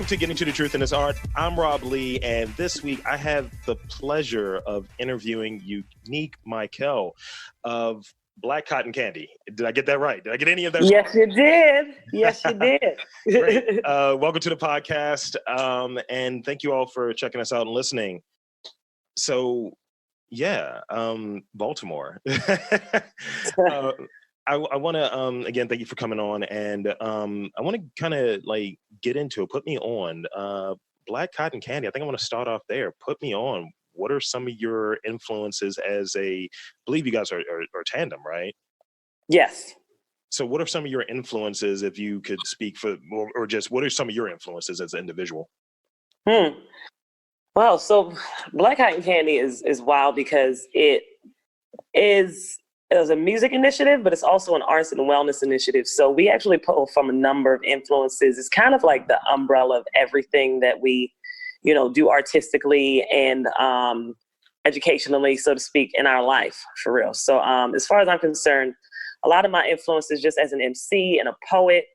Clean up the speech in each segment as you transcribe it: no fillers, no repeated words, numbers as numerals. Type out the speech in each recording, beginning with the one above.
to Getting to the Truth in This Art. I'm Rob Lee, and this week I have the pleasure of interviewing Unique Mical of Black Kotton Kandy. Did I get that right? Did I get any of that? Yes, you did. Yes, you did. Great. Welcome to the podcast, and thank you all for checking us out and listening. So, yeah, Baltimore. I want to, again, thank you for coming on, and I want to kind of like get into it. Put me on. Black Kotton Kandy, I think I want to start off there. Put me on. What are some of your influences as I believe you guys are tandem, right? Yes. So what are some of your influences, if you could speak for, or just what are some of your influences as an individual? Well, so Black Kotton Kandy is wild because it is a music initiative, but it's also an arts and wellness initiative. So we actually pull from a number of influences. It's kind of like the umbrella of everything that we, do artistically and educationally, so to speak, in our life, for real. So as far as I'm concerned, a lot of my influences just as an MC and a poet,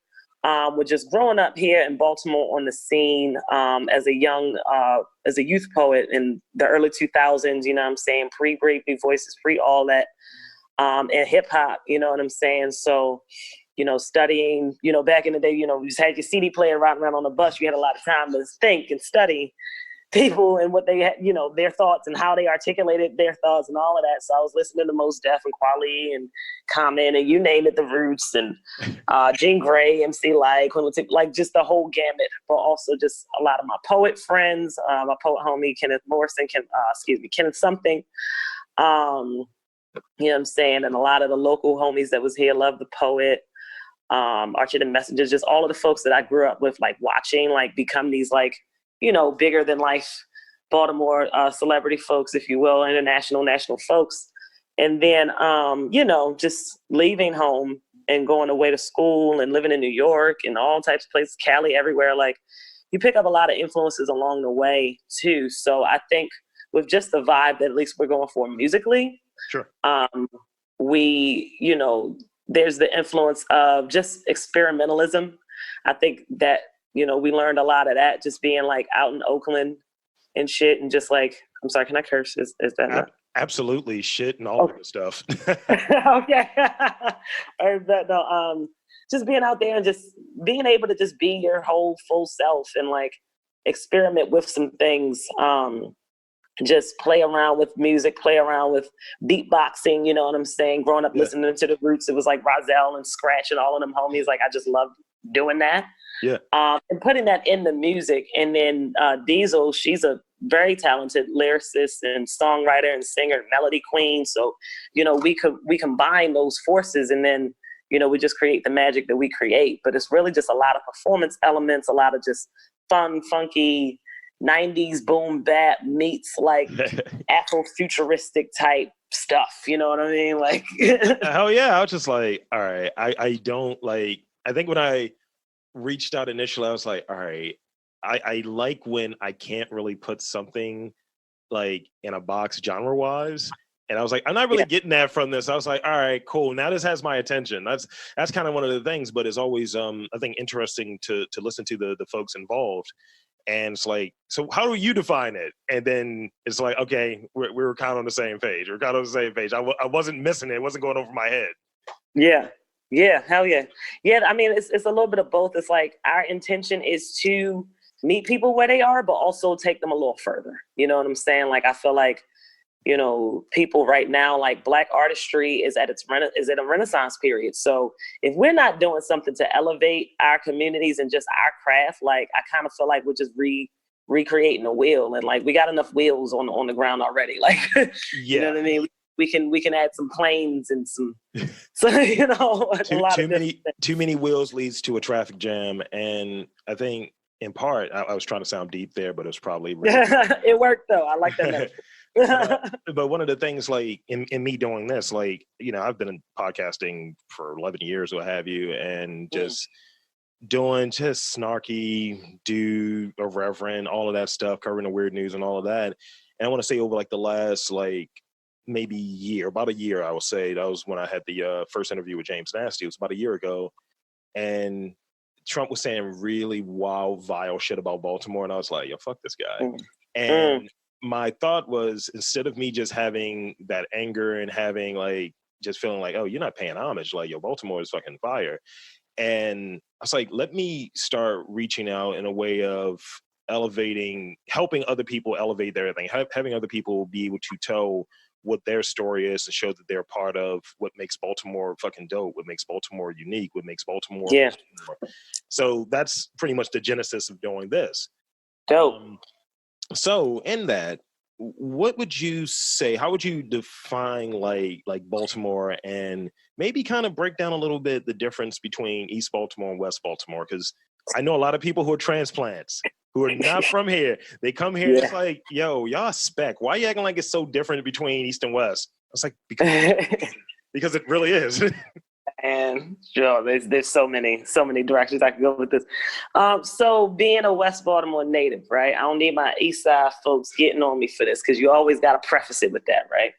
with just growing up here in Baltimore on the scene as a youth poet in the early 2000s, pre-Great Big Voices, pre all that, and hip hop, you know what I'm saying? So, studying, back in the day, you just had your CD player riding around on the bus. You had a lot of time to think and study people and what they had, their thoughts and how they articulated their thoughts and all of that. So I was listening to Mos Def and Kweli and Common and you name it, The Roots and Jean Grey, MC Light, like just the whole gamut, but also just a lot of my poet friends, my poet homie, Kenneth Morrison, Kenneth something, you know what I'm saying? And a lot of the local homies that was here, Love the Poet, Archie the Messenger, just all of the folks that I grew up with, like watching, like become these like, bigger than life Baltimore celebrity folks, if you will, national folks. And then, just leaving home and going away to school and living in New York and all types of places, Cali, everywhere. Like you pick up a lot of influences along the way too. So I think with just the vibe that at least we're going for musically, sure. There's the influence of just experimentalism. I think that, we learned a lot of that just being like out in Oakland and shit and just like, I'm sorry, can I curse? Is that not? Absolutely, shit and all of the stuff. Okay. Just being out there and just being able to just be your whole full self and like experiment with some things. Just play around with music, play around with beatboxing, you know what I'm saying? Growing up listening to The Roots, it was like Rozelle and Scratch and all of them homies. Like I just loved doing that. Yeah. And putting that in the music. And then Diesel, she's a very talented lyricist and songwriter and singer, melody queen. So, we combine those forces and then, we just create the magic that we create. But it's really just a lot of performance elements, a lot of just fun, funky 90s boom bap meets like Afrofuturistic type stuff. You know what I mean? Like, hell yeah. I was just like, all right, I don't like, I think when I reached out initially, I was like, all right, I like when I can't really put something like in a box genre wise. And I was like, I'm not really getting that from this. I was like, all right, cool. Now this has my attention. That's kind of one of the things, but it's always, I think, interesting to listen to the folks involved. And it's like, so how do you define it? And then it's like, okay, we were kind of on the same page. We're kind of on the same page. I wasn't missing it. It wasn't going over my head. Yeah. Yeah. Hell yeah. Yeah. I mean, it's a little bit of both. It's like our intention is to meet people where they are, but also take them a little further. You know what I'm saying? Like, I feel like, people right now, like Black artistry is at a renaissance period. So if we're not doing something to elevate our communities and just our craft, like I kind of feel like we're just recreating a wheel, and like we got enough wheels on the ground already. Like, you know what I mean? We can add some planes and some, so too many wheels leads to a traffic jam, and I think in part I was trying to sound deep there, but it was probably it worked though. I like that metaphor. But one of the things, like in me doing this, like, I've been in podcasting for 11 years, what have you, and just doing just snarky, irreverent, all of that stuff, covering the weird news and all of that. And I want to say over like the last like maybe about a year, I would say, that was when I had the first interview with James Nasty. It was about a year ago. And Trump was saying really wild, vile shit about Baltimore, and I was like, yo, fuck this guy. Mm. And my thought was, instead of me just having that anger and having like just feeling like, oh, you're not paying homage, like, yo, Baltimore is fucking fire. And I was like, let me start reaching out in a way of helping other people elevate their thing, having other people be able to tell what their story is and show that they're part of what makes Baltimore fucking dope, what makes Baltimore unique, what makes Baltimore. Yeah. So that's pretty much the genesis of doing this. Dope. So in that, what would you say, how would you define like Baltimore, and maybe kind of break down a little bit the difference between East Baltimore and West Baltimore? Because I know a lot of people who are transplants who are not from here. They come here and it's like, yo, y'all spec. Why are you acting like it's so different between East and West? I was like, because it really is. And sure, there's so many directions I can go with this. So being a West Baltimore native, right? I don't need my East Side folks getting on me for this, because you always got to preface it with that, right?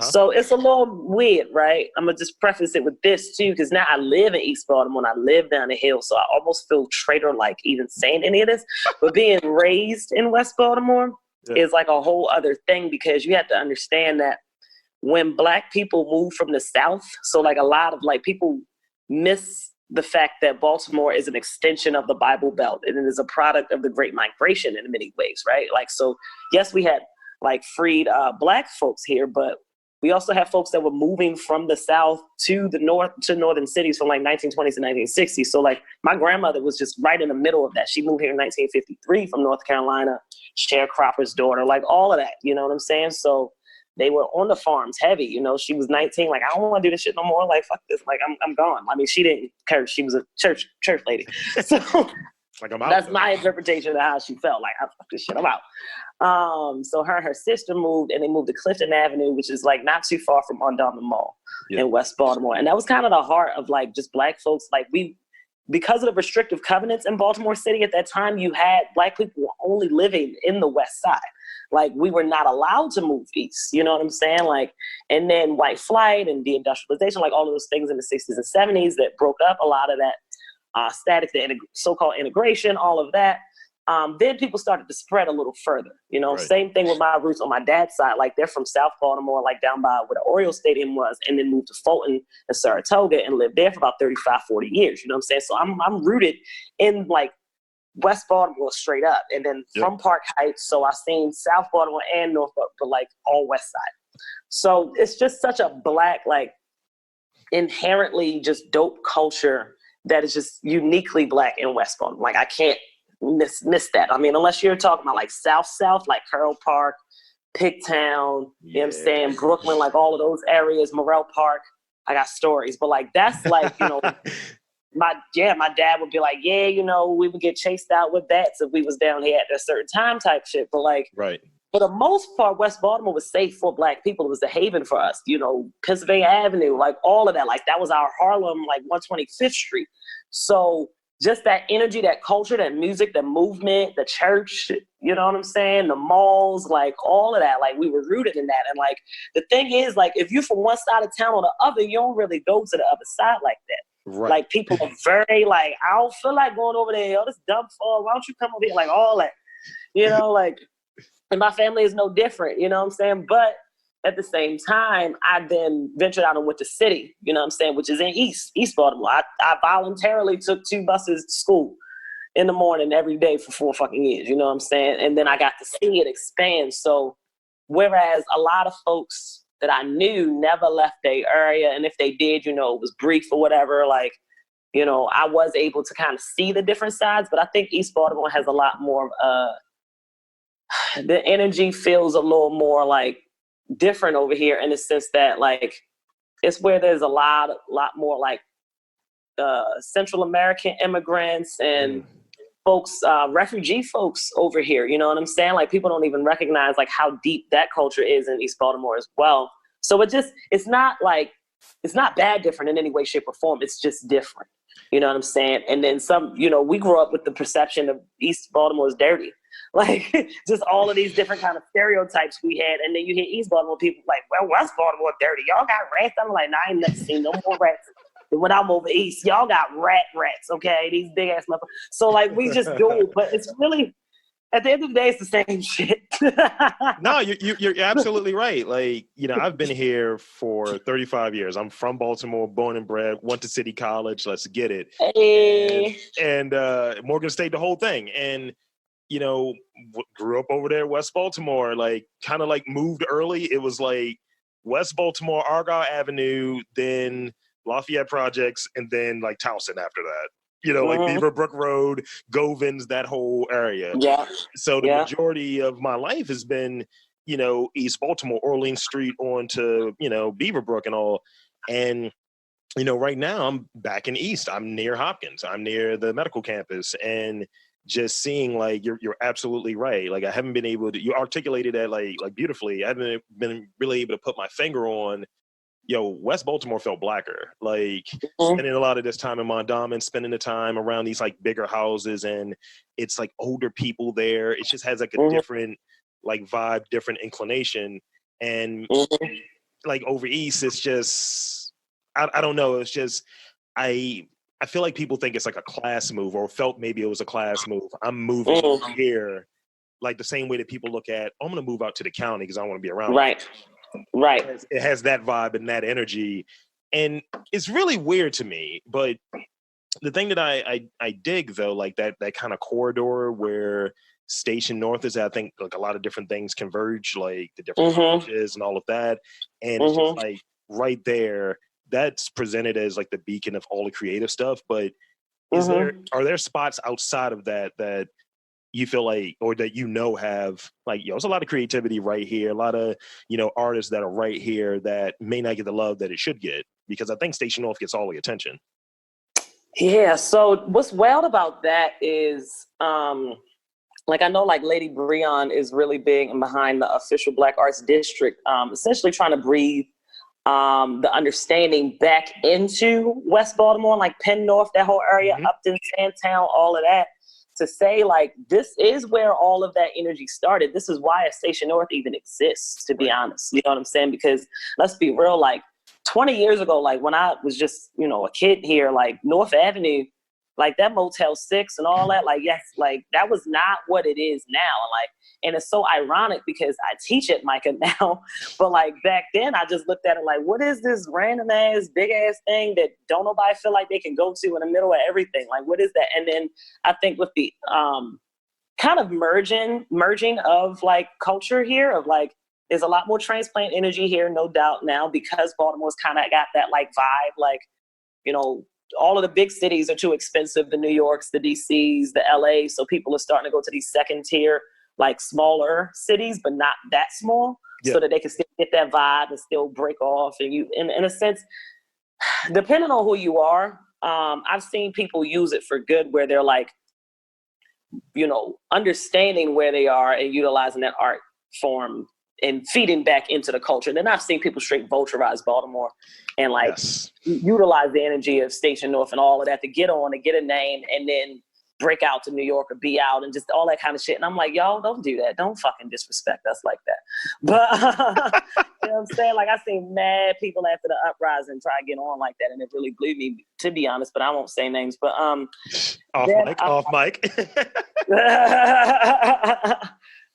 So it's a little weird, right? I'm gonna just preface it with this too, because now I live in East Baltimore and I live down the hill, so I almost feel traitor-like even saying any of this. But being raised in West Baltimore is like a whole other thing, because you have to understand that when Black people move from the South, so like a lot of like people miss the fact that Baltimore is an extension of the Bible Belt, and it is a product of the Great Migration in many ways, right? Like, so yes, we had like freed Black folks here, but we also have folks that were moving from the South to the north, to northern cities from like 1920s to 1960s. So like my grandmother was just right in the middle of that. She moved here in 1953 from North Carolina, sharecropper's daughter, like all of that, you know what I'm saying? So they were on the farms heavy, you know. She was 19, like, I don't want to do this shit no more. Like, fuck this. Like, I'm gone. I mean, she didn't curse. She was a church lady. So like, I'm out. That's my interpretation of how she felt. Like, I fuck this shit, I'm out. So her and her sister moved, and they moved to Clifton Avenue, which is like not too far from Mondawmin Mall in West Baltimore. And that was kind of the heart of like just Black folks. Like because of the restrictive covenants in Baltimore City at that time, you had Black people only living in the West Side. Like, we were not allowed to move east, you know what I'm saying? Like, and then white flight and deindustrialization, like all of those things in the 60s and 70s that broke up a lot of that static, the so-called integration, all of that. Then people started to spread a little further, you know. Same thing with my roots on my dad's side. Like, they're from South Baltimore, like down by where the Orioles Stadium was, and then moved to Fulton and Saratoga and lived there for about 35, 40 years, you know what I'm saying? So I'm rooted in like West Baltimore straight up, and then from Park Heights. So I've seen South Baltimore and North Baltimore, but like all West Side. So it's just such a Black, like inherently just dope culture that is just uniquely Black in West Baltimore. Like, I can't miss that. I mean, unless you're talking about like South, like Curl Park, Pigtown, you know what I'm saying, Brooklyn, like all of those areas, Morrell Park, I got stories. But like, that's like, you know, my dad would be like, yeah, you know, we would get chased out with bats if we was down here at a certain time type shit. But like, for the most part, West Baltimore was safe for Black people. It was the haven for us, you know, Pennsylvania Avenue, like all of that. Like, that was our Harlem, like 125th Street. So just that energy, that culture, that music, the movement, the church, you know what I'm saying? The malls, like all of that, like we were rooted in that. And like, the thing is, like, if you're from one side of town or the other, you don't really go to the other side like that. Like, people are very like, I don't feel like going over there. Oh, this dumb fall. Why don't you come over here? Like, all that, you know, like, and my family is no different, you know what I'm saying? But at the same time, I then ventured out and went to city, you know what I'm saying, which is in East Baltimore. I voluntarily took 2 buses to school in the morning every day for 4 fucking years, you know what I'm saying? And then I got to see it expand. So whereas a lot of folks that I knew never left their area, and if they did, you know, it was brief or whatever, like, you know, I was able to kind of see the different sides. But I think East Baltimore has a lot more, the energy feels a little more like different over here, in the sense that like it's where there's a lot more like Central American immigrants and folks, refugee folks over here, you know what I'm saying? Like, people don't even recognize like how deep that culture is in East Baltimore as well. So it's not bad different in any way, shape, or form. It's just different, you know what I'm saying? And then some, you know, we grew up with the perception of East Baltimore is dirty. Like, just all of these different kind of stereotypes we had. And then you hear East Baltimore people like, well, West Baltimore dirty. Y'all got rats? I'm like, nah, I ain't never seen no more rats When I'm over east, y'all got rats, okay? These big ass motherfuckers. So like we just do, but it's really at the end of the day, it's the same shit. No, you're absolutely right. Like, I've been here for 35 years. I'm from Baltimore, born and bred, went to City College. Let's get it. Hey. And Morgan State, the whole thing. And, grew up over there, West Baltimore, like kind of like moved early. It was like West Baltimore, Argyle Avenue, then Lafayette Projects, and then like Towson after that. Like Beaverbrook Road, Govins, that whole area. Yeah. So the majority of my life has been, East Baltimore, Orleans Street on to, Beaverbrook and all. And, right now I'm back in East. I'm near Hopkins. I'm near the medical campus. And just seeing like you're absolutely right. Like I haven't been able to, you articulated that like beautifully. I haven't been really able to put my finger on, West Baltimore felt blacker. Like spending a lot of this time in Mondawmin, spending the time around these like bigger houses, and it's like older people there. It just has like a different like vibe, different inclination. And like over East, it's just I don't know. It's just I feel like people think it's like a class move, or felt maybe it was a class move. I'm moving here, like the same way that people look at, I'm going to move out to the county because I want to be around. Right. It has that vibe and that energy, and it's really weird to me. But the thing that I dig though, like that kind of corridor where Station North is, I think like a lot of different things converge, like the different colleges and all of that, and it's just like right there. That's presented as like the beacon of all the creative stuff, but are there spots outside of that you feel like, or that have like, there's a lot of creativity right here, a lot of artists that are right here that may not get the love that it should get, because I think Station North gets all the attention. Yeah. So what's wild about that is like I know like Lady Breon is really big and behind the official Black Arts District, essentially trying to breathe the understanding back into West Baltimore, like Penn North, that whole area, Upton, Sandtown, all of that, to say like, this is where all of that energy started. This is why a Station North even exists, to be honest. You know what I'm saying? Because let's be real, like 20 years ago, like when I was just, a kid here, like North Avenue, like that Motel 6 and all that, like, yes, like that was not what it is now. And it's so ironic because I teach at Mica now, but like back then I just looked at it like, what is this random ass, big ass thing that don't nobody feel like they can go to in the middle of everything? Like, what is that? And then I think with the kind of merging of like culture here, of like, there's a lot more transplant energy here, no doubt now, because Baltimore's kind of got that like vibe, like, all of the big cities are too expensive, the New Yorks, the DCs, the LA. So people are starting to go to these second tier, like smaller cities, but not that small, so that they can still get that vibe and still break off. And you, in a sense, depending on who you are, I've seen people use it for good, where they're like, understanding where they are and utilizing that art form and feeding back into the culture. And then I've seen people straight vulturize Baltimore and like utilize the energy of Station North and all of that to get on, to get a name, and then break out to New York or be out and just all that kind of shit. And I'm like, y'all don't do that. Don't fucking disrespect us like that. But you know what I'm saying? Like I seen mad people after the uprising try to get on like that. And it really blew me, to be honest, but I won't say names. But off mic.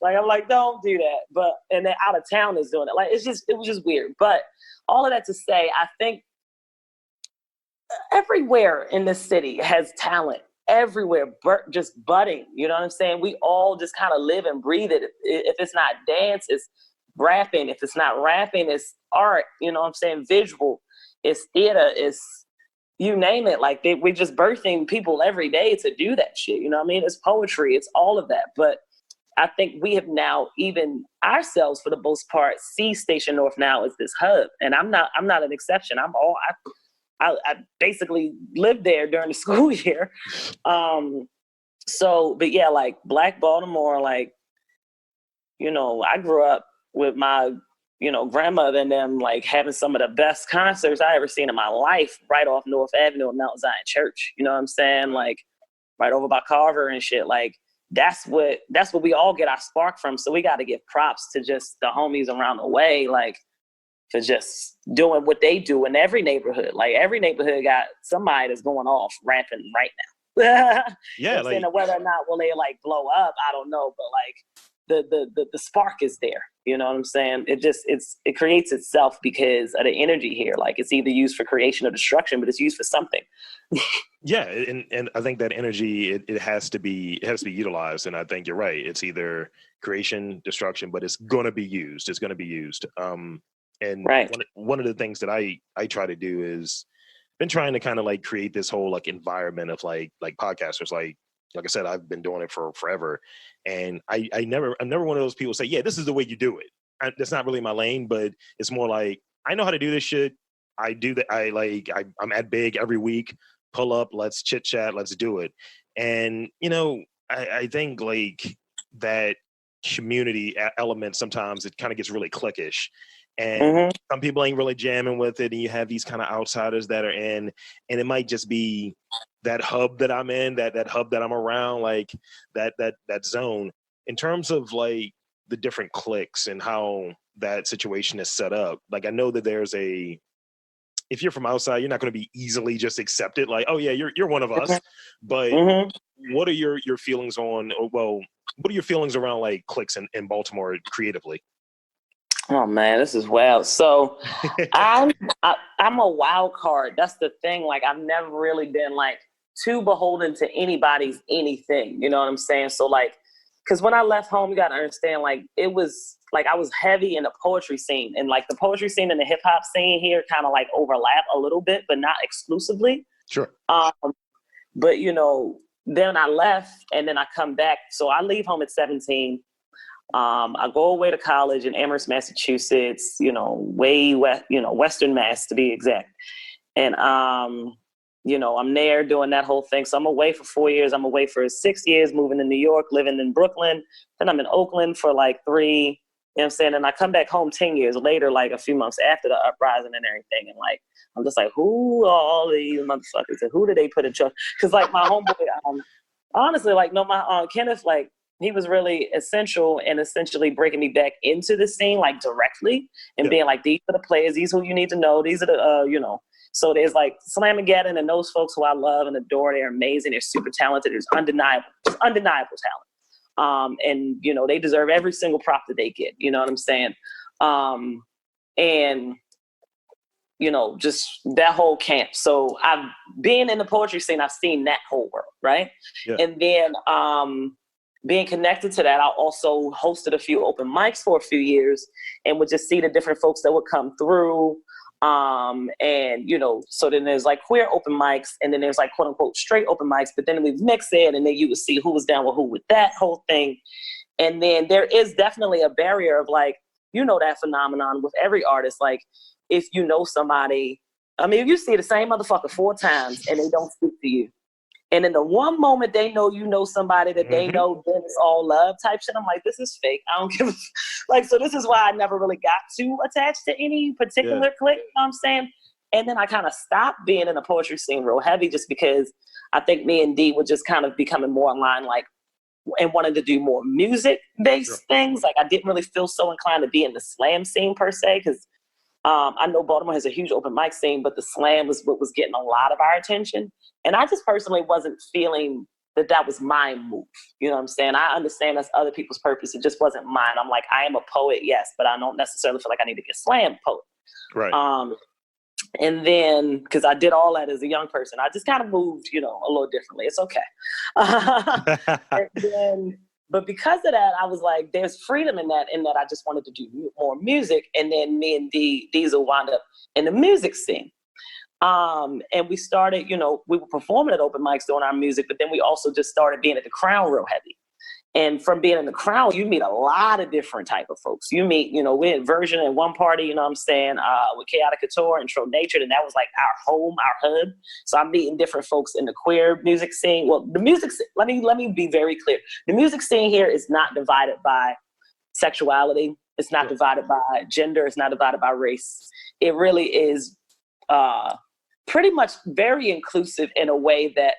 Like, I'm like, don't do that. But, and then out of town is doing it. Like, it was just weird. But all of that to say, I think everywhere in this city has talent. Everywhere, just budding. You know what I'm saying? We all just kind of live and breathe it. If it's not dance, it's rapping. If it's not rapping, it's art. You know what I'm saying? Visual. It's theater. It's, you name it. Like, we're just birthing people every day to do that shit. You know what I mean? It's poetry. It's all of that. But I think we have now, even ourselves for the most part, see Station North now as this hub. And I'm not an exception. I basically lived there during the school year. But yeah, like Black Baltimore, like, I grew up with my, grandmother and them, like having some of the best concerts I ever seen in my life right off North Avenue at Mount Zion Church. You know what I'm saying? Like right over by Carver and shit. Like that's what we all get our spark from. So we got to give props to just the homies around the way. Like, for just doing what they do in every neighborhood. Like every neighborhood got somebody that's going off rapping right now. Yeah, like whether or not will they like blow up, I don't know, but like the spark is there. You know what I'm saying? It creates itself because of the energy here. Like it's either used for creation or destruction, but it's used for something. yeah, and I think that energy it has to be utilized, and I think you're right. It's either creation, destruction, but it's going to be used. It's going to be used. And Right. one of the things that I try to do is been trying to kind of like create this whole like environment of like podcasters. Like I said, I've been doing it for forever, and I'm never one of those people say, yeah, this is the way you do it. That's not really my lane, but it's more like I know how to do this shit. I do that. I'm at Big every week. Pull up, let's chit chat, let's do it. And I think like that community element sometimes it kind of gets really cliquish. And some people ain't really jamming with it, and you have these kind of outsiders that are in, and it might just be that hub that I'm in, that hub that I'm around, like that zone. In terms of like the different cliques and how that situation is set up, like I know that if you're from outside, you're not going to be easily just accepted. Like, oh yeah, you're one of us. But what are your feelings on? Well, what are your feelings around like cliques in Baltimore creatively? Oh man, this is wild. So I'm a wild card. That's the thing. Like I've never really been like too beholden to anybody's anything. You know what I'm saying? So like, because when I left home, you got to understand, like it was like I was heavy in the poetry scene, and like the poetry scene and the hip hop scene here kind of like overlap a little bit, but not exclusively. Sure. But then I left, and then I come back. So I leave home at 17. I go away to college in Amherst, Massachusetts, way west, Western Mass to be exact. And, I'm there doing that whole thing. So I'm away for 4 years. I'm away for 6 years, moving to New York, living in Brooklyn. Then I'm in Oakland for like 3, you know what I'm saying? And I come back home 10 years later, like a few months after the uprising and everything. And like, I'm just like, who are all these motherfuckers? And who did they put in charge? Because like my homeboy, honestly, like, no, my Kenneth, like, he was really essential and essentially breaking me back into the scene, like directly, and being like, these are the players, these are who you need to know, these are the, So there's like Slamageddon and those folks who I love and adore. They're amazing. They're super talented. There's undeniable talent. And, they deserve every single prop that they get. You know what I'm saying? And, just that whole camp. So I've been in the poetry scene. I've seen that whole world, right? Yeah. And then being connected to that, I also hosted a few open mics for a few years and would just see the different folks that would come through. So then there's like queer open mics, and then there's like quote unquote straight open mics, but then we mix it, and then you would see who was down with who with that whole thing. And then there is definitely a barrier of like, that phenomenon with every artist. Like if you know somebody, if you see the same motherfucker 4 times and they don't speak to you, and in the one moment they know somebody that they know, then it's all love type shit. I'm like, this is fake. I don't give a like. So this is why I never really got too attached to any particular clique. You know what I'm saying? And then I kind of stopped being in the poetry scene real heavy, just because I think me and D were just kind of becoming more in line, like, and wanted to do more music based things. Like I didn't really feel so inclined to be in the slam scene per se, because I know Baltimore has a huge open mic scene, but the slam was what was getting a lot of our attention. And I just personally wasn't feeling that was my move. You know what I'm saying? I understand that's other people's purpose. It just wasn't mine. I'm like, I am a poet, yes, but I don't necessarily feel like I need to be a slam poet. Right. And then, because I did all that as a young person, I just kind of moved, a little differently. It's okay. And then, but because of that, I was like, there's freedom in that I just wanted to do more music. And then me and Diesel wound up in the music scene. And we started, we were performing at open mics doing our music, but then we also just started being at the Crown real heavy. And from being in the Crown, you meet a lot of different type of folks. You meet, we had Version in one party, you know what I'm saying, with Chaotic Couture and Tro Natured, and that was like our home, our hub. So I'm meeting different folks in the queer music scene. Well, the music, let me be very clear. The music scene here is not divided by sexuality. It's not divided by gender. It's not divided by race. It really is pretty much very inclusive in a way that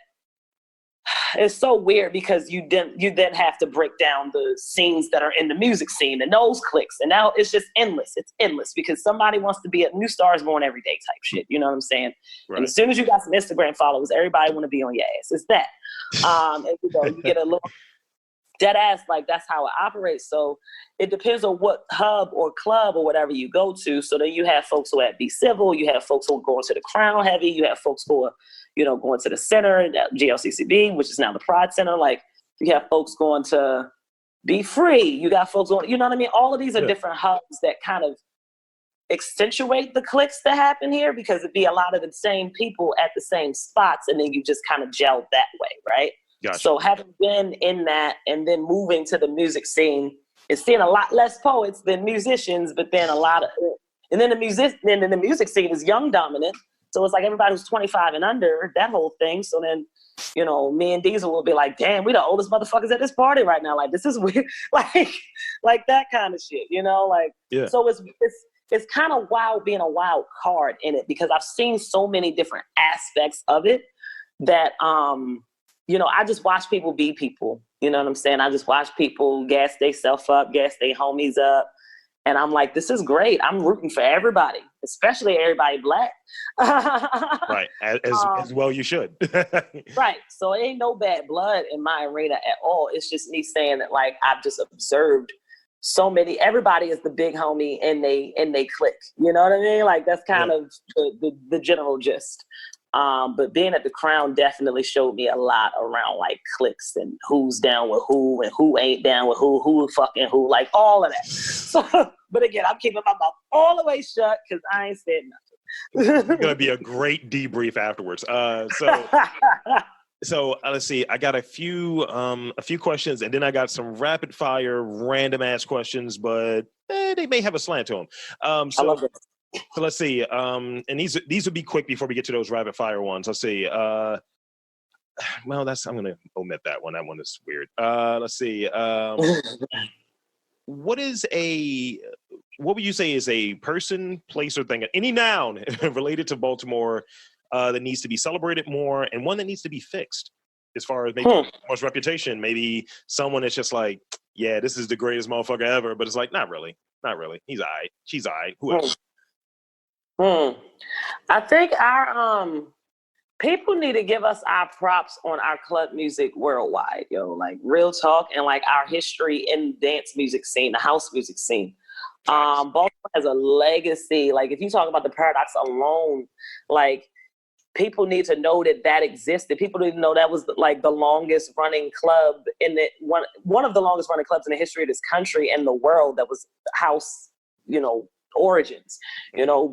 It's so weird because you then have to break down the scenes that are in the music scene and those clicks, and now it's just endless. It's endless because somebody wants to be a new Star is Born every day type shit. You know what I'm saying? Right. And as soon as you got some Instagram followers, everybody want to be on your ass. It's that, and you get a little dead ass. Like that's how it operates. So it depends on what hub or club or whatever you go to. So then you have folks who Be Civil, you have folks who are going to the Crown heavy, you have folks who are going to the center, GLCCB, which is now the Pride Center. Like you have folks going to Be Free. You got folks going, you know what I mean? All of these are different hubs that kind of accentuate the clicks that happen here because it'd be a lot of the same people at the same spots. And then you just kind of gel that way, right? Gotcha. So having been in that and then moving to the music scene and seeing a lot less poets than musicians, but then and then the music scene is young dominant. So it's like everybody who's 25 and under, that whole thing. So then, me and Diesel will be like, damn, we the oldest motherfuckers at this party right now. Like, this is weird. like that kind of shit, So it's kind of wild being a wild card in it because I've seen so many different aspects of it that, I just watch people be people. You know what I'm saying? I just watch people gas they self up, gas they homies up. And I'm like, this is great. I'm rooting for everybody, especially everybody Black. Right. As well you should. Right. So it ain't no bad blood in my arena at all. It's just me saying that, like, I've just observed so many, everybody is the big homie and they click. You know what I mean? Like, that's kind of the general gist. But being at the Crown definitely showed me a lot around like cliques and who's down with who and who ain't down with who fucking who, like all of that. So, but again, I'm keeping my mouth all the way shut because I ain't said nothing. It's gonna be a great debrief afterwards. So let's see. I got a few questions, and then I got some rapid fire, random ass questions, but they may have a slant to them. I love it. So let's see. And these would be quick before we get to those rapid fire ones. Let's see. Well, I'm gonna omit that one. That one is weird. Let's see. What would you say is a person, place, or thing, any noun related to Baltimore that needs to be celebrated more, and one that needs to be fixed as far as maybe Baltimore's reputation? Maybe someone that's just like, yeah, this is the greatest motherfucker ever, but it's like, not really. He's all right. She's all right. Who else? I think our people need to give us our props on our club music worldwide, like real talk, and like our history in dance music scene, the house music scene. Baltimore has a legacy. Like if you talk about the Paradox alone, like people need to know that existed. People need to know that was like the longest running club one of the longest running clubs in the history of this country and the world that was house, origins.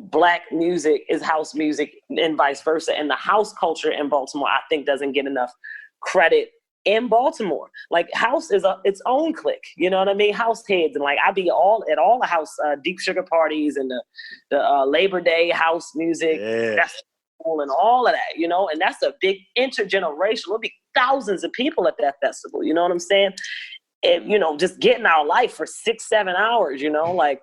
Black music is house music and vice versa. And the house culture in Baltimore, I think, doesn't get enough credit in Baltimore. Like house is its own clique. You know what I mean? House heads. And like I be at all the house deep sugar parties and the Labor Day house music festival and all of that, and that's a big intergenerational. There'll be thousands of people at that festival. You know what I'm saying? And, just getting our life for 6-7 hours, like,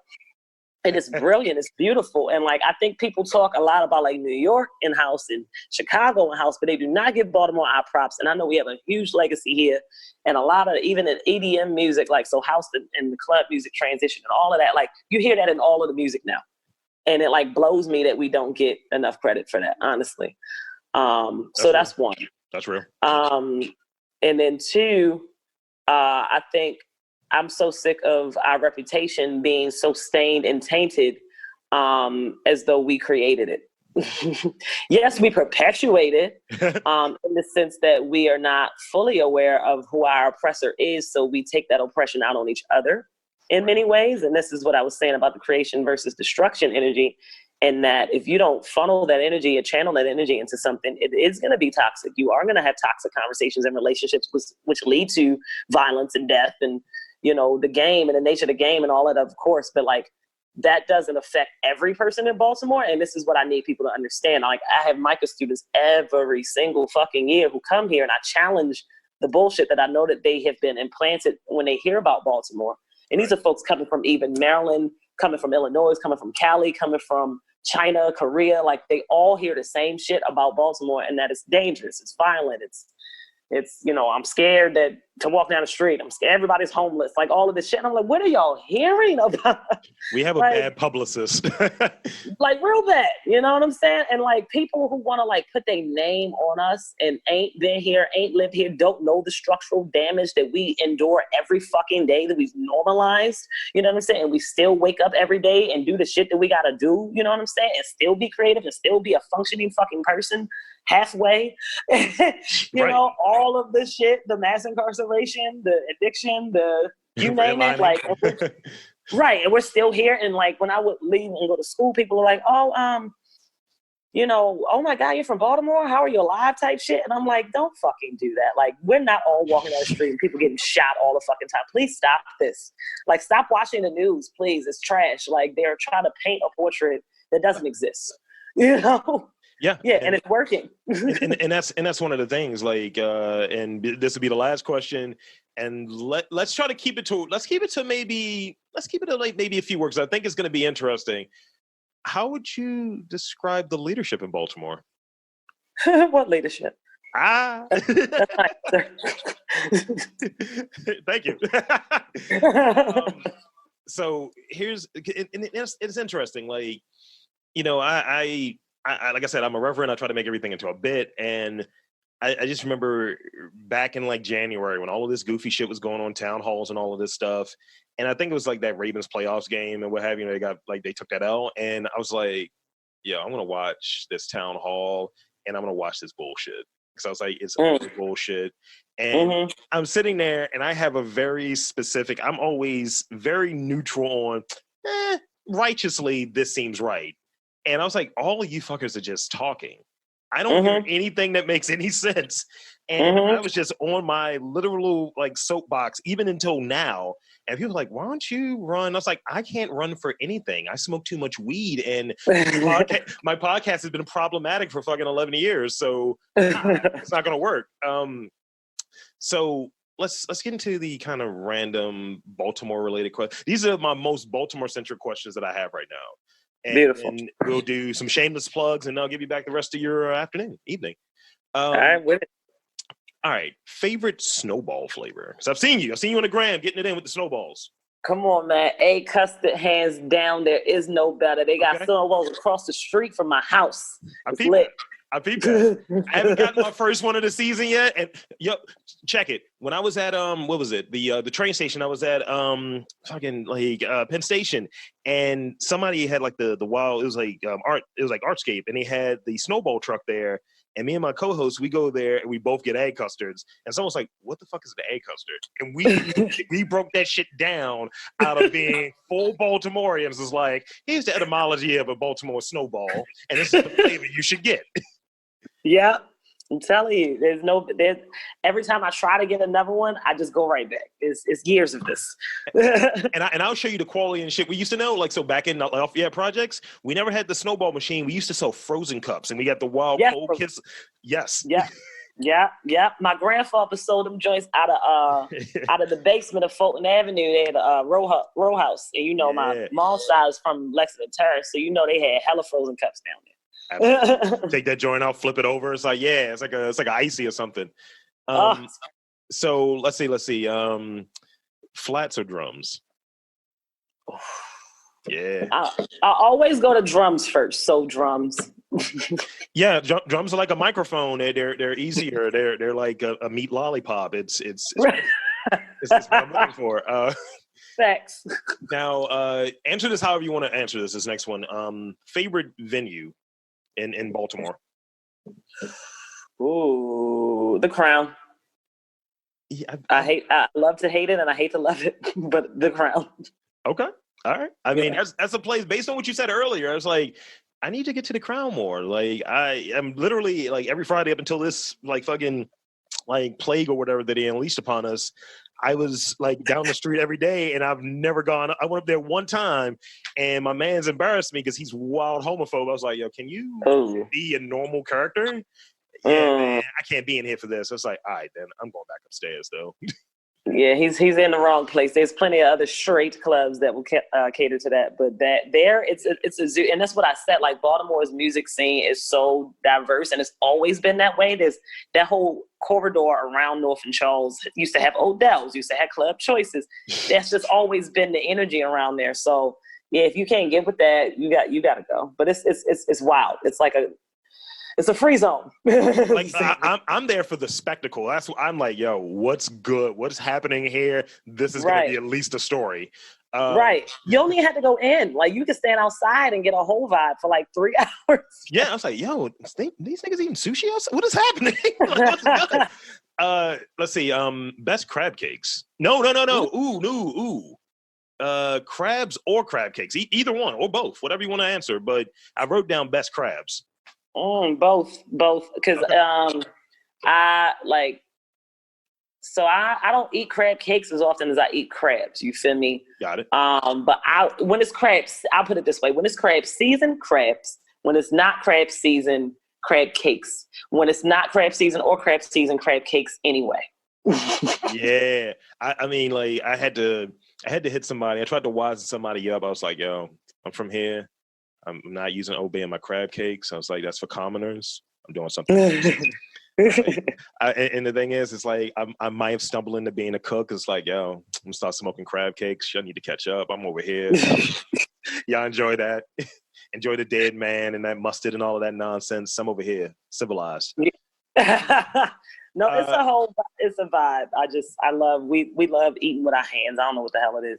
and it's brilliant. It's beautiful. And like, I think people talk a lot about like New York in house and Chicago in house, but they do not give Baltimore our props. And I know we have a huge legacy here and a lot of, even in EDM music, like, so house and the club music transition and all of that, like you hear that in all of the music now. And it like blows me that we don't get enough credit for that, honestly. So that's one. That's real. And then two, I think I'm so sick of our reputation being so stained and tainted as though we created it. Yes, we perpetuate it in the sense that we are not fully aware of who our oppressor is. So we take that oppression out on each other in many ways. And this is what I was saying about the creation versus destruction energy. And that if you don't funnel that energy or channel that energy into something, it is going to be toxic. You are going to have toxic conversations and relationships, which lead to violence and death and, the game and the nature of the game and all that, of course. But like, that doesn't affect every person in Baltimore. And this is what I need people to understand. Like, I have Mical students every single fucking year who come here, and I challenge the bullshit that I know that they have been implanted when they hear about Baltimore. And these are folks coming from even Maryland, coming from Illinois, coming from Cali, coming from China, Korea. Like, they all hear the same shit about Baltimore, and that it's dangerous, it's violent, it's It's, I'm scared to walk down the street. I'm scared everybody's homeless, like all of this shit. And I'm like, what are y'all hearing about? We have a bad publicist. Like real bad, you know what I'm saying? And like people who want to like put their name on us and ain't been here, ain't lived here, don't know the structural damage that we endure every fucking day that we've normalized, you know what I'm saying? And we still wake up every day and do the shit that we gotta do, you know what I'm saying? And still be creative and still be a functioning fucking person halfway. Know, all of this shit, the mass incarceration, the addiction, the you name it, like right. And we're still here. And like when I would leave and go to school, people are like, oh my God, you're from Baltimore? How are you alive type shit? And I'm like, don't fucking do that. Like, we're not all walking down the street and people getting shot all the fucking time. Please stop this. Like, stop watching the news, please. It's trash. Like, they're trying to paint a portrait that doesn't exist. Yeah. And it's working. and that's one of the things, like, and this will be the last question. And let's try to keep it to maybe a few words. I think it's going to be interesting. How would you describe the leadership in Baltimore? What leadership? Thank you. So it's interesting. Like, I like I said, I'm a reverend. I try to make everything into a bit. And I just remember back in like January when all of this goofy shit was going on, town halls and all of this stuff. And I think it was like that Ravens playoffs game and what have you. They took that L. And I was like, yeah, I'm going to watch this town hall and I'm going to watch this bullshit. Because I was like, it's all bullshit. And I'm sitting there and I have a very specific, I'm always very neutral on, righteously, this seems right. And I was like, all of you fuckers are just talking. I don't hear anything that makes any sense. And I was just on my literal like soapbox, even until now. And people were like, why don't you run? I was like, I can't run for anything. I smoke too much weed. And my podcast has been problematic for fucking 11 years. So it's not going to work. So let's get into the kind of random Baltimore related questions. These are my most Baltimore centric questions that I have right now. Beautiful. And we'll do some shameless plugs, and I'll give you back the rest of your evening. All right, with it. All right, favorite snowball flavor? Because I've seen you on the gram getting it in with the snowballs. Come on, man. Custard, hands down. There is no better. They got snowballs across the street from my house. It's lit. I peeped that. I haven't gotten my first one of the season yet. And check it. When I was at what was it? The train station. I was at Penn Station, and somebody had like the wild. It was like Artscape, and they had the snowball truck there. And me and my co-host, we go there and we both get egg custards. And someone's like, "What the fuck is an egg custard?" And we broke that shit down out of being full Baltimoreans. It's like, here's the etymology of a Baltimore snowball, and this is the flavor you should get. Yeah, I'm telling you, every time I try to get another one, I just go right back. It's years of this. and I'll show you the quality and shit. We used to know, like, so back in Lafayette projects, we never had the snowball machine. We used to sell frozen cups, and we got the wild cold kiss. Yes. Yeah. My grandfather sold them joints out of the basement of Fulton Avenue. They had a row house, and my mom's side is from Lexington Terrace, so they had hella frozen cups down there. Take that joint out, flip it over. It's like, it's like an icy or something. So let's see. Flats or drums? Yeah. I always go to drums first. So drums. Yeah, drums are like a microphone. They're easier. They're like a meat lollipop. It's what I'm looking for. Facts. Now, answer this however you want to answer this. This next one. Favorite venue in Baltimore? Ooh, the Crown. Yeah, I love to hate it and I hate to love it, but the Crown. Okay. All right. I mean, that's a place based on what you said earlier. I was like, I need to get to the Crown more. Like, I am literally like every Friday up until this like fucking like plague or whatever that they unleashed upon us. I was like down the street every day, and I've never gone. I went up there one time, and my man's embarrassed me because he's wild homophobe. I was like, "Yo, can you be a normal character?" Yeah, man, I can't be in here for this. I was like, "All right, then I'm going back upstairs, though." Yeah, he's in the wrong place. There's plenty of other straight clubs that will cater to that, but it's a zoo, and that's what I said. Like Baltimore's music scene is so diverse, and it's always been that way. There's that whole corridor around North and Charles used to have Odell's, used to have Club Choices. That's just always been the energy around there. So yeah, if you can't get with that, you got to go. But it's wild. It's like it's a free zone. Like I'm there for the spectacle. That's what I'm like, yo, what's good? What's happening here? This is gonna be at least a story. Right. You don't even have to go in. Like, you can stand outside and get a whole vibe for like 3 hours. Yeah, I was like, yo, these niggas eating sushi outside? What is happening? Like, what's good? Let's see. Best crab cakes. No. Ooh. Crabs or crab cakes. Either one or both, whatever you want to answer. But I wrote down best crabs. Both. Because I don't eat crab cakes as often as I eat crabs. You feel me? Got it. But when it's crabs, I'll put it this way: when it's crab season, crabs. When it's not crab season, crab cakes. When it's not crab season or crab season, crab cakes anyway. Yeah, I mean, like I had to hit somebody. I tried to wise somebody up. I was like, yo, I'm from here. I'm not using Obey in my crab cakes. I was like, that's for commoners. I'm doing something. And the thing is, it's like I might have stumbled into being a cook. It's like, yo, I'm gonna start smoking crab cakes. Y'all need to catch up. I'm over here. Y'all enjoy that. Enjoy the dead man and that mustard and all of that nonsense. I'm over here, civilized. No, it's a vibe. We love eating with our hands. I don't know what the hell it is.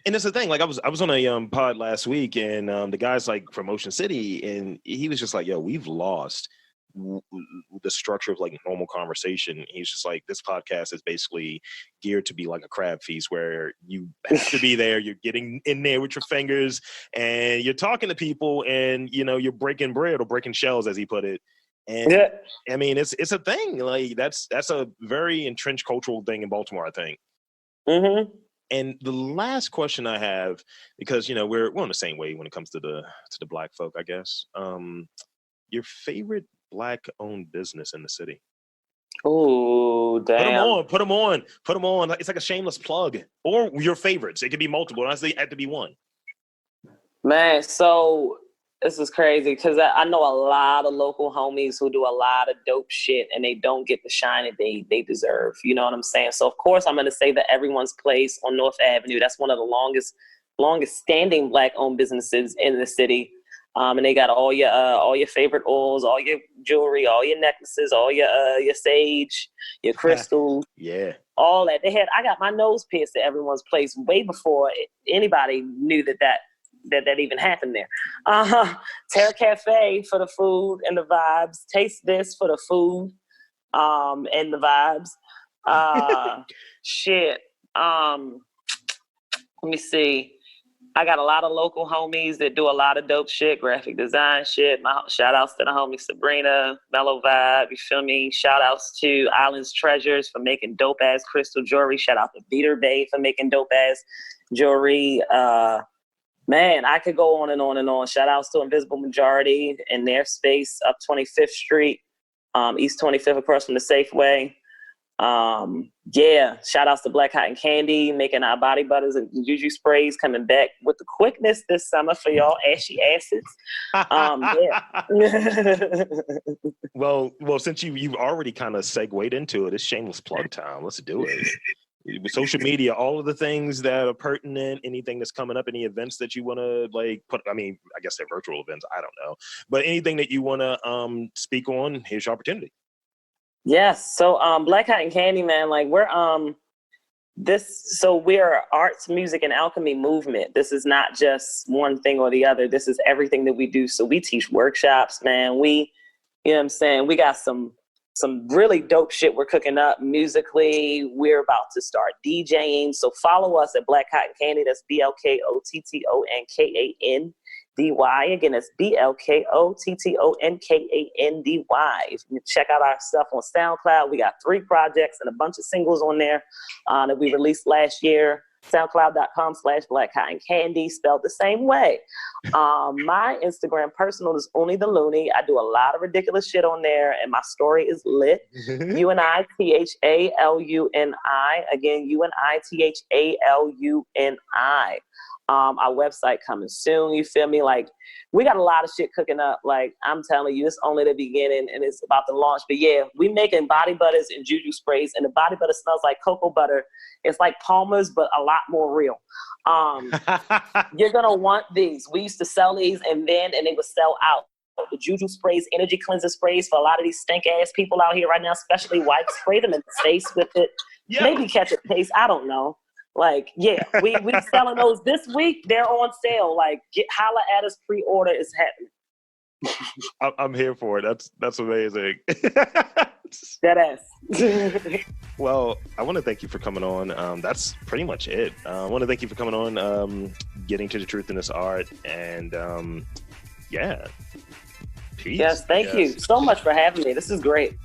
And it's the thing, like I was on a pod last week, and the guy's like from Ocean City, and he was just like, yo, we've lost the structure of like normal conversation. He's just like, this podcast is basically geared to be like a crab feast where you have to be there, you're getting in there with your fingers and you're talking to people, and you're breaking bread or breaking shells, as he put it. And yeah. I mean, it's a thing. Like that's a very entrenched cultural thing in Baltimore, I think. Mm-hmm. And the last question I have, because we're on the same way when it comes to the Black folk, I guess. Your favorite Black-owned business in the city? Oh, damn! Put them on. It's like a shameless plug, or your favorites. It could be multiple. It have to be one. Man, so this is crazy because I know a lot of local homies who do a lot of dope shit and they don't get the shine that they deserve. You know what I'm saying? So of course I'm going to say that Everyone's Place on North Avenue. That's one of the longest standing Black-owned businesses in the city. And they got all your favorite oils, all your jewelry, all your necklaces, all your sage, your crystals. Yeah. All that. I got my nose pierced at Everyone's Place way before anybody knew that even happened there. Terra Cafe for the food and the vibes. Taste This for the food and the vibes. Shit. Let me see. I got a lot of local homies that do a lot of dope shit, graphic design shit. My shout outs to the homie Sabrina, Mellow Vibe, you feel me? Shout outs to Islands Treasures for making dope ass crystal jewelry. Shout out to Beater Bay for making dope ass jewelry. Man, I could go on and on and on. Shout outs to Invisible Majority and their space up 25th Street, East 25th across from the Safeway. Shout outs to Black Kotton Kandy, making our body butters and juju sprays, coming back with the quickness this summer for y'all ashy asses. Well, since you've already kind of segued into it, it's shameless plug time. Let's do it. With social media, all of the things that are pertinent, anything that's coming up, any events that you want to put, I mean, I guess they're virtual events, I don't know, but anything that you want to speak on, here's your opportunity. Yes. So Black Kotton Kandy, man, like we're we're arts, music, and alchemy movement. This is not just one thing or the other. This is everything that we do. So we teach workshops, man. You know what I'm saying? We got some really dope shit we're cooking up musically. We're about to start DJing. So follow us at Black Kotton Kandy. That's BLKOTTONKANDY. Again, it's BLKOTTONKANDY. If you check out our stuff on SoundCloud, we got 3 projects and a bunch of singles on there that we released last year. SoundCloud.com/Black Kotton Kandy, spelled the same way. My Instagram personal is Uni the Looney. I do a lot of ridiculous shit on there, and my story is lit. UNI THALUNI. Again, UNI THALUNI. Our website coming soon. You feel me? Like, we got a lot of shit cooking up. Like, I'm telling you, it's only the beginning and it's about to launch. But yeah, we making body butters and juju sprays, and the body butter smells like cocoa butter. It's like Palmer's, but a lot more real. You're gonna want these. We used to sell these and they would sell out. The juju sprays, energy cleanser sprays for a lot of these stink ass people out here right now, especially whites. Spray them in the face with it. Yeah. Maybe catch a case. I don't know. Like, yeah, we selling those this week. They're on sale. Like, holla at us. Pre-order is happening. I'm here for it. That's amazing. That ass. Well, I want to thank you for coming on. That's pretty much it. I want to thank you for coming on, getting to the truth in this art, and yeah. Peace. Yes, thank you so much for having me. This is great.